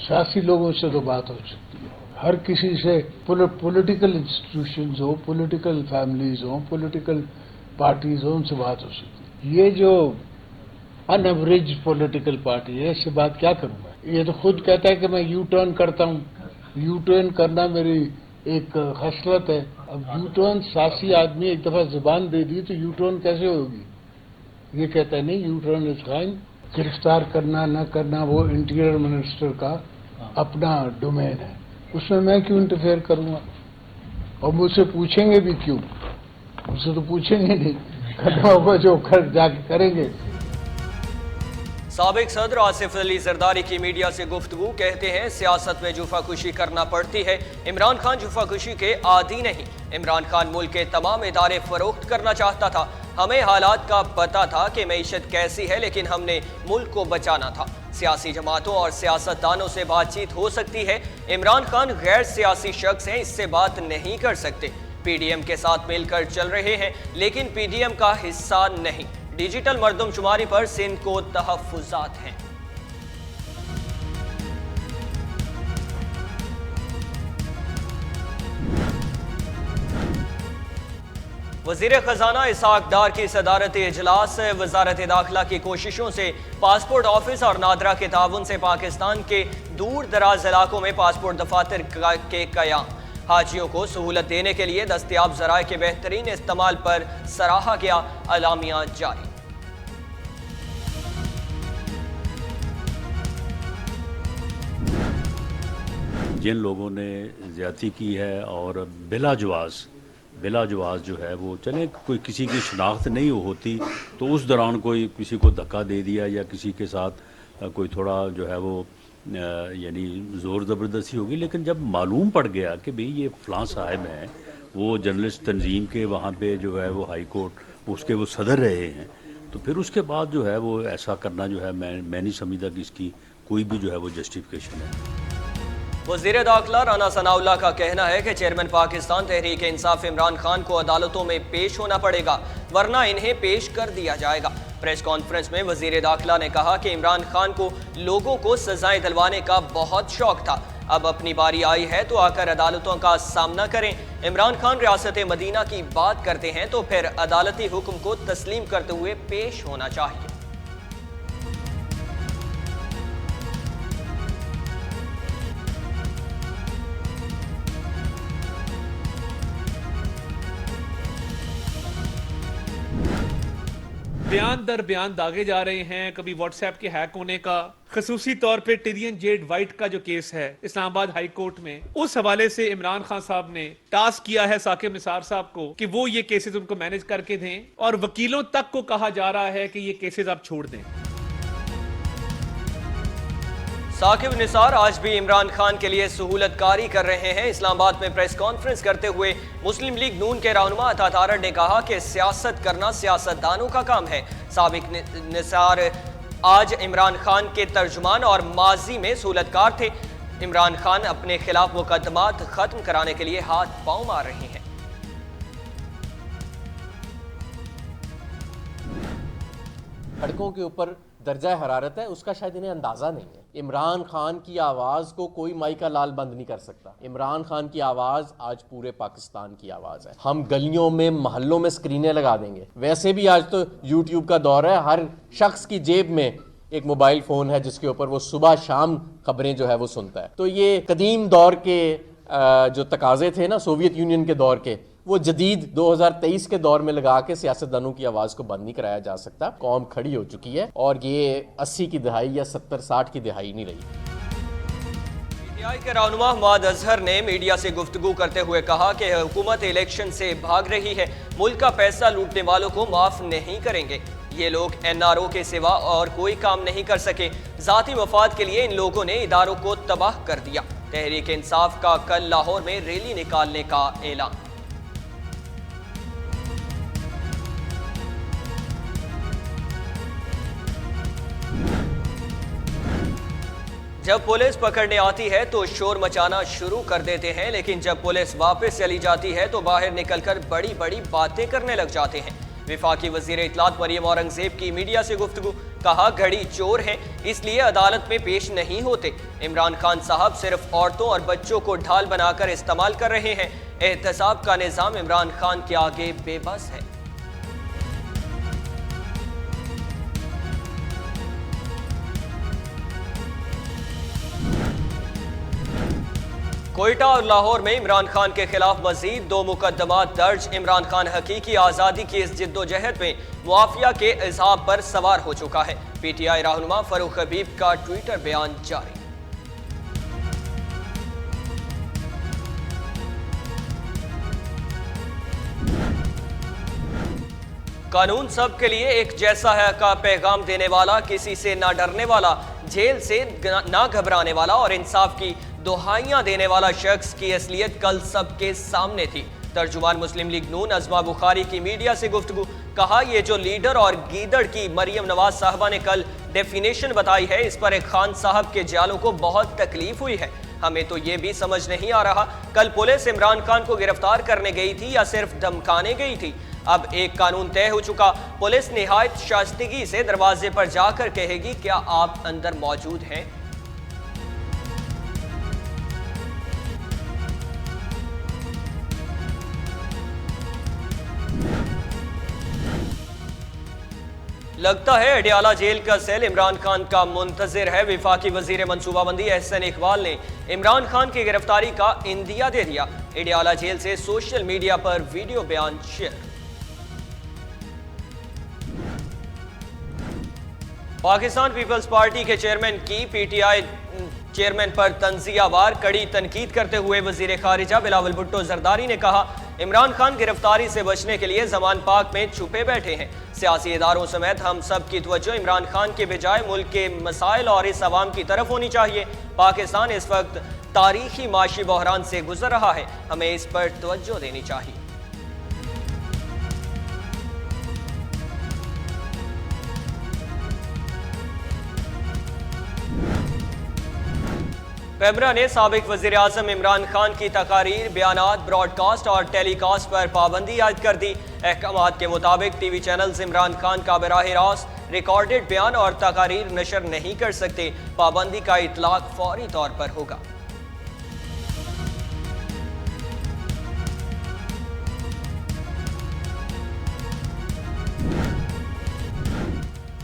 सियासी लोगों से तो बात हो सकती है, हर किसी से, पॉलिटिकल इंस्टीट्यूशंस हो, पॉलिटिकल फैमिलीज हो, पॉलिटिकल पार्टीज हो, उनसे बात हो सकती है। ये जो अनएवरेज पॉलिटिकल पार्टी है, इससे बात क्या करूंगा? ये तो खुद कहता है कि मैं यू टर्न करता हूँ, यू टर्न करना मेरी एक खसलत है। अब यू टर्न, सियासी आदमी एक दफा जुबान दे दी तो यू टर्न कैसे होगी? ये कहता है नहीं, यू टर्न इज फाइन। गिरफ्तार करना न करना वो इंटीरियर मिनिस्टर का अपना डोमेन है, उसमें मैं क्यों इंटरफेयर करूंगा? और मुझसे पूछेंगे भी क्यों? मुझसे तो पूछेंगे नहीं, करना होगा जो कर जाके करेंगे। साबिक सदर आसिफ अली जरदारी की मीडिया से गुफ्तगू, कहते हैं सियासत में जुफाकुशी करना पड़ती है। इमरान खान जुफाकुशी के आदी नहीं। इमरान खान मुल्क के तमाम इदारे फरोख्त करना चाहता था। हमें हालात का पता था कि मईशत कैसी है, लेकिन हमने मुल्क को बचाना था। सियासी जमातों और सियासतदानों से बातचीत हो सकती है। इमरान खान गैर सियासी शख्स हैं, इससे बात नहीं कर सकते। पीडीएम के साथ मिलकर चल रहे हैं, लेकिन पीडीएम का हिस्सा नहीं। डिजिटल मर्दमशुमारी पर सिंध को तहफ्फुज़ात हैं। वज़ीर ख़ज़ाना इसहाक़ डार की सदारत इजलास। वज़ारत दाखिला की कोशिशों से पासपोर्ट ऑफिस और नादरा के ताउन से पाकिस्तान के दूर दराज इलाकों में पासपोर्ट दफातर के क़याम। हाजियों को सहूलत देने के लिए दस्तयाब ज़राए के बेहतरीन इस्तेमाल पर सराहा गया। अलामिया जारी। जिन लोगों ने ज़्यादती की है और बिलाजवाज़ जो है वो, चले कोई किसी की शनाख्त नहीं होती तो उस दौरान कोई किसी को धक्का दे दिया या किसी के साथ कोई थोड़ा जो है वो यानी ज़ोर ज़बरदस्ती होगी, लेकिन जब मालूम पड़ गया कि भाई ये फ़लाँ साहब हैं, वो जर्नलिस्ट तंजीम के वहाँ पे जो है वो हाई कोर्ट उसके वो सदर रहे हैं, तो फिर उसके बाद जो है वो ऐसा करना जो है मैं नहीं समझता कि इसकी कोई भी जो है वो जस्टिफिकेशन है। वज़ीर दाखिला राना सनाउल्लाह का कहना है कि चेयरमैन पाकिस्तान तहरीक इंसाफ इमरान खान को अदालतों में पेश होना पड़ेगा, वरना इन्हें पेश कर दिया जाएगा। प्रेस कॉन्फ्रेंस में वज़ीर दाखिला ने कहा कि इमरान खान को लोगों को सजाएं दिलवाने का बहुत शौक था, अब अपनी बारी आई है तो आकर अदालतों का सामना करें। इमरान खान रियासत मदीना की बात करते हैं तो फिर अदालती हुक्म को तस्लीम करते हुए पेश होना चाहिए। बयान दर बयान दागे जा रहे हैं, कभी व्हाट्सएप के हैक होने का, खसूसी तौर पे टिरियन जेड वाइट का जो केस है इस्लामाबाद हाई कोर्ट में, उस हवाले से इमरान खान साहब ने टास्क किया है साकिब निसार साहब को कि वो ये केसेस उनको मैनेज करके दें, और वकीलों तक को कहा जा रहा है कि ये केसेस आप छोड़ दें। साकिब निसार आज भी इमरान खान के लिए सहूलतकारी कर रहे हैं। इस्लामाबाद में प्रेस कॉन्फ्रेंस करते हुए मुस्लिम लीग नून के रहनुमा अता तारड़ ने कहा कि सियासत करना सियासतदानों का काम है। साबिक निसार आज इमरान खान के तर्जुमान और माजी में सहूलतकार थे। इमरान खान अपने खिलाफ मुकदमात खत्म कराने के लिए हाथ पांव मार रहे हैं। सड़कों के ऊपर दर्जा हरारत है, उसका शायद इन्हें अंदाज़ा नहीं है। इमरान खान की आवाज़ को कोई माइका लाल बंद नहीं कर सकता। इमरान खान की आवाज़ आज पूरे पाकिस्तान की आवाज़ है। हम गलियों में मोहल्लों में स्क्रीनें लगा देंगे। वैसे भी आज तो यूट्यूब का दौर है, हर शख्स की जेब में एक मोबाइल फ़ोन है जिसके ऊपर वो सुबह शाम खबरें जो है वो सुनता है। तो ये कदीम दौर के जो तकाजे थे ना सोवियत यूनियन के दौर के, वो जदीद 2023 के दौर में लगा के सियासतदानों की आवाज़ को बंद नहीं कराया जा सकता। कौम खड़ी हो चुकी है और ये 80 की दहाई या 70-60 की दहाई नहीं रही। पीटीआई के रहनुमा मुआद अजहर ने मीडिया से गुफ्तगू करते हुए कहा कि हुकूमत इलेक्शन से भाग रही है, मुल्क का पैसा लूटने वालों को माफ नहीं करेंगे। ये लोग एनआरओ के सिवा और कोई काम नहीं कर सके। जाती मफाद के लिए इन लोगों ने इदारों को तबाह कर दिया। तहरीक इंसाफ का कल लाहौर में रैली निकालने का ऐलान। जब पुलिस पकड़ने आती है तो शोर मचाना शुरू कर देते हैं, लेकिन जब पुलिस वापस चली जाती है तो बाहर निकलकर बड़ी बड़ी बातें करने लग जाते हैं। विफाकी वजीर इत्तलात मरियम औरंगजेब की मीडिया से गुफ्तगू, कहा घड़ी चोर हैं इसलिए अदालत में पेश नहीं होते। इमरान खान साहब सिर्फ औरतों और बच्चों को ढाल बनाकर इस्तेमाल कर रहे हैं। एहतसाब का निजाम इमरान खान के आगे बेबस है। कोयटा और लाहौर में इमरान खान के खिलाफ मजीद 2 मुकदमात दर्ज। इमरान खान हकीकी आज़ादी की इस जिद्दोजहद में मुआफिया के इज़हाब पर सवार हो चुका है। PTI रहनुमा फरूख हबीब का ट्विटर बयान जारी। कानून सब के लिए एक जैसा है का पैगाम देने वाला, किसी से ना डरने वाला, जेल से ना घबराने वाला और इंसाफ की दुहाइयां देने वाला शख्स की असलियत कल सबके सामने थी। तर्जुमान मुस्लिम लीग नून अज़मा बुखारी की मीडिया से गुफ्तगू, कहा यह जो लीडर और गीदड़ की मरियम नवाज साहबा ने कल डेफिनेशन बताई है, इस पर एक खान साहब के जालों को बहुत तकलीफ हुई है। हमें तो ये भी समझ नहीं आ रहा कल पुलिस इमरान खान को गिरफ्तार करने गई थी या सिर्फ धमकाने गई थी। अब एक कानून तय हो चुका, पुलिस निहायत शाइस्तगी से दरवाजे पर जाकर कहेगी क्या आप अंदर मौजूद हैं। लगता है अडियाला जेल का सेल इमरान खान का मुंतजिर है। विफाकी वजीर मनसूबाबंदी एहसन इकबाल ने इमरान खान की गिरफ्तारी का इंदिया दे दिया। अडियाला जेल से सोशल मीडिया पर वीडियो बयान शेयर। पाकिस्तान पीपल्स पार्टी के चेयरमैन की PTI चेयरमैन पर तंजियावार कड़ी तनकीद करते हुए वजीर खारिजा बिलावल भुट्टो जरदारी ने कहा, इमरान खान गिरफ्तारी से बचने के लिए जमान पाक में छुपे बैठे हैं। सियासी इदारों समेत हम सब की तवज्जो इमरान खान के बजाय मुल्क के मसाइल और इस अवाम की तरफ होनी चाहिए। पाकिस्तान इस वक्त तारीखी माशी बहरान से गुजर रहा है, हमें इस पर तवज्जो देनी चाहिए। पेमरा ने साबिक वज़ीर आज़म इमरान खान की तकारीर, बयानात, ब्रॉडकास्ट और टेलीकास्ट पर पाबंदी आयद कर दी। अहकामात के मुताबिक TV चैनल्स इमरान खान का बराह रास्त रिकॉर्डेड बयान और तकारीर नशर नहीं कर सकते। पाबंदी का इतलाक फौरी तौर पर होगा।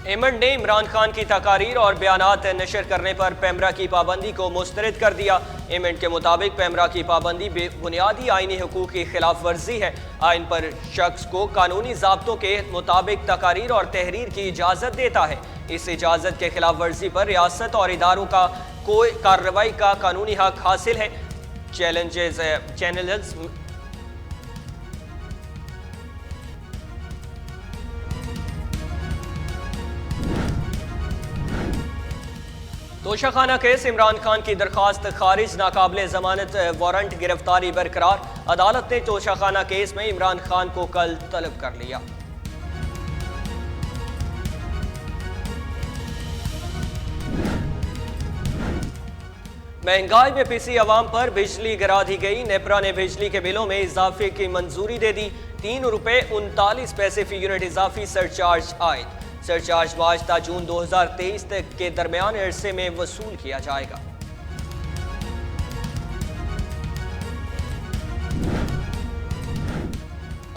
एमंड ने इमरान खान की तकारीर और बयानात नशर करने पर पेमरा की पाबंदी को मुस्तरद कर दिया। एमंड के मुताबिक पेमरा की पाबंदी बुनियादी आईनी हुकूक की खिलाफ वर्जी है। आइन पर शख्स को कानूनी ज़ाब्तों के मुताबिक तकारीर और तहरीर की इजाज़त देता है। इस इजाज़त के खिलाफ वर्जी पर रियासत और इदारों का कोई कार्रवाई का कानूनी हक हासिल है। चैनल्स तोशाखाना केस, इमरान खान की दरखास्त खारिज, नाकाबिले जमानत वारंट, गिरफ्तारी बरकरार। अदालत ने तोशाखाना केस में इमरान खान को कल तलब कर लिया। महंगाई में पिसी अवाम पर बिजली गिरा दी गई। नेपरा ने बिजली के बिलों में इजाफे की मंजूरी दे दी। 3 रुपए 39 पैसे फी यूनिट इजाफी सरचार्ज आयद। सरचार्ज मार्च ता जून 2023 तक के दरमियान अरसे में वसूल किया जाएगा।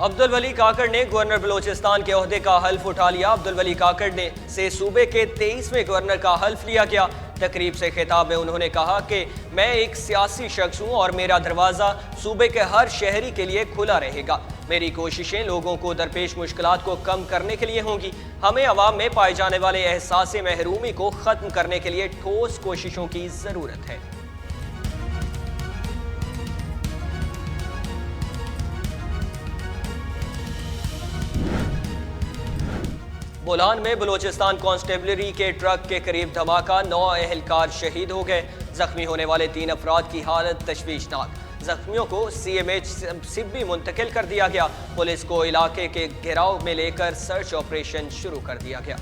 अब्दुल वली काकड़ ने गवर्नर बलोचिस्तान के ओहदे का हल्फ उठा लिया। अब्दुल वली काकड़ ने से सूबे के 23वें गवर्नर का हल्फ लिया गया। तकरीब से खिताब में उन्होंने कहा कि मैं एक सियासी शख्स हूँ और मेरा दरवाज़ा सूबे के हर शहरी के लिए खुला रहेगा। मेरी कोशिशें लोगों को दरपेश मुश्किलात को कम करने के लिए होंगी। हमें अवाम में पाए जाने वाले एहसास महरूमी को ख़त्म करने के लिए ठोस कोशिशों की ज़रूरत है। बोलान में बलोचिस्तान कांस्टेबलरी के ट्रक के करीब धमाका, 9 एहलकार शहीद हो गए। जख्मी होने वाले 3 अफराद की हालत तशवीशनाक। जख्मियों को CMH सिब्बी मुंतकिल कर दिया गया। पुलिस को इलाके के घेराव में लेकर सर्च ऑपरेशन शुरू कर दिया गया।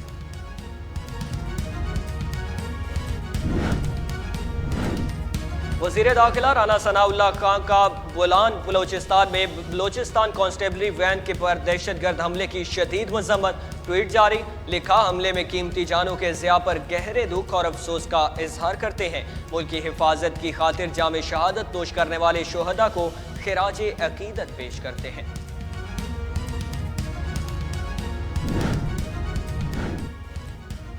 वज़ीर दाखिला राना सनाउल्लाह खान का बोलान बलोचिस्तान में बलोचिस्तान कांस्टेबलरी वैन के पर दहशतगर्द हमले की शदीद मजम्मत। ट्वीट जारी, लिखा हमले में कीमती जानों के ज़िया पर गहरे दुख और अफसोस का इजहार करते हैं। मुल्क की हिफाजत की खातिर जामे शहादत नोश करने वाले शोहदा को खिराजे अकीदत पेश करते हैं।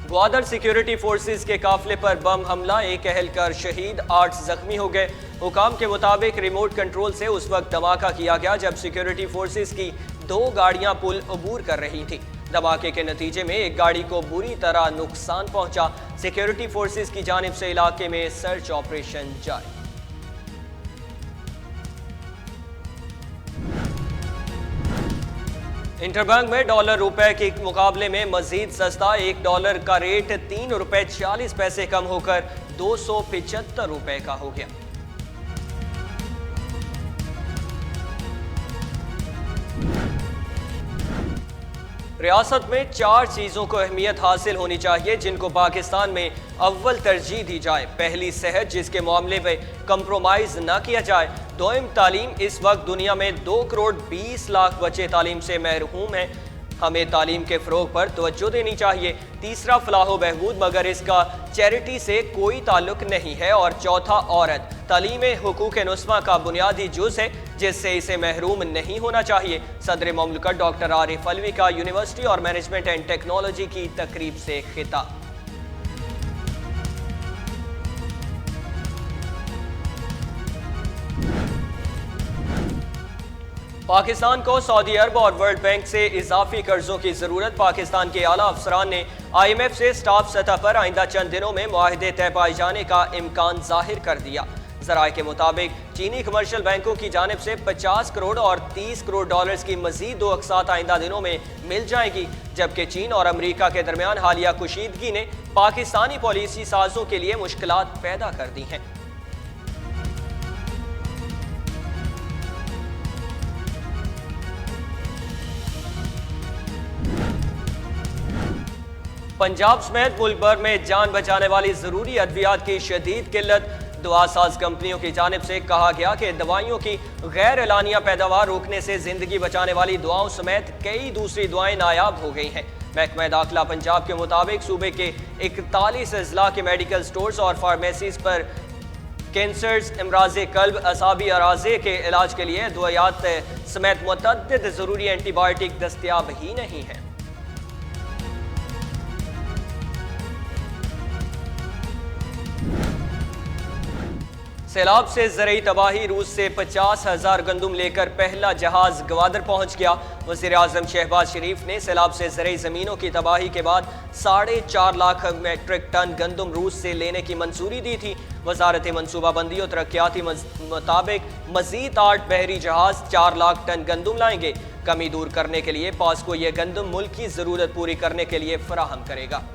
ग्वादर सिक्योरिटी फोर्सेस के काफिले पर बम हमला, एक एहलकार शहीद, 8 जख्मी हो गए। हुकाम के मुताबिक रिमोट कंट्रोल से उस वक्त धमाका किया गया जब सिक्योरिटी फोर्सेस की 2 गाड़ियां पुल अबूर कर रही थी। धमाके के नतीजे में एक गाड़ी को बुरी तरह नुकसान पहुंचा। सिक्योरिटी फोर्सेस की जानिब से इलाके में सर्च ऑपरेशन जारी। इंटरबैंक में डॉलर रुपए के मुकाबले में मजीद सस्ता, $1 का रेट ₹3.40 कम होकर ₹275 का हो गया। रियासत में 4 चीज़ों को अहमियत हासिल होनी चाहिए जिनको पाकिस्तान में अव्वल तरजीह दी जाए। पहली, सेहत, जिसके मामले में कंप्रोमाइज़ न किया जाए। दोयम, तालीम। इस वक्त दुनिया में 2 करोड़ 20 लाख बच्चे तालीम से महरूम हैं। हमें तालीम के फ़रोग पर तवज्जो देनी चाहिए। तीसरा, फलाह बहबूद, मगर इसका चैरिटी से कोई ताल्लुक नहीं है। और चौथा, औरत। तालीम हुकूक नुस्मा का बुनियादी जुज़ है जिससे इसे महरूम नहीं होना चाहिए। सदर ममलकत डॉक्टर आरिफ अलवी का यूनिवर्सिटी और मैनेजमेंट एंड टेक्नोलॉजी की तकरीब से खिताब। पाकिस्तान को सऊदी अरब और वर्ल्ड बैंक से इजाफी कर्जों की जरूरत। पाकिस्तान के आला अफसरान ने IMF से स्टाफ सतह पर आइंदा चंद दिनों में मुआहदे तय पाए जाने का इम्कान जाहिर कर दिया। ज़राए के मुताबिक चीनी कमर्शियल बैंकों की जानिब से 50 करोड़ और 30 करोड़ डॉलर्स की मजीद 2 अक़सात आइंदा दिनों में मिल जाएगी, जबकि चीन और अमरीका के दरमियान हालिया कुशीदगी ने पाकिस्तानी पॉलिसी साजों के लिए मुश्किलात पैदा कर दी हैं। पंजाब समेत मुल्क भर में जान बचाने वाली जरूरी अद्वियात की शदीद किल्लत। दवा साज कंपनियों की जानिब से कहा गया कि दवाइयों की गैर एलानिया पैदावार रोकने से जिंदगी बचाने वाली दवाओं समेत कई दूसरी दवाएं नायाब हो गई हैं। महकमा दाखिला पंजाब के मुताबिक सूबे के 41 अजला के मेडिकल स्टोर्स और फार्मेसीज पर कैंसर्स, इमराज़े कल्ब, असाबी अराजे के इलाज के लिए दवायात समेत मुतअद्दिद ज़रूरी एंटीबायोटिक दस्तयाब ही नहीं है। सैलाब से ज़रई तबाही, रूस से 50,000 गंदुम लेकर पहला जहाज ग्वादर पहुंच गया। वज़ीर आज़म शहबाज शरीफ ने सैलाब से ज़रई ज़मीनों की तबाही के बाद 4.5 लाख मेट्रिक टन गंदुम रूस से लेने की मंजूरी दी थी। वजारत मनसूबाबंदी और तरक्याती मुताबिक मज़ीद 8 बहरी जहाज 4 लाख टन गंदुम लाएंगे। कमी दूर करने के लिए पास्को ये गंदुम मुल्क की ज़रूरत पूरी करने के लिए फराहम करेगा।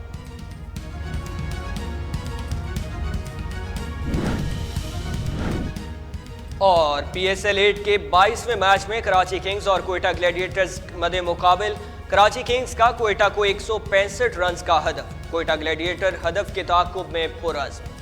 और PSL 8 के 22वें मैच में कराची किंग्स और क्वेटा ग्लैडिएटर्स मदे मुकाबिल। कराची किंग्स का क्वेटा को 165 रन का हदफ। क्वेटा ग्लैडिएटर हदफ के ताक़ुब में पुरअज़्म।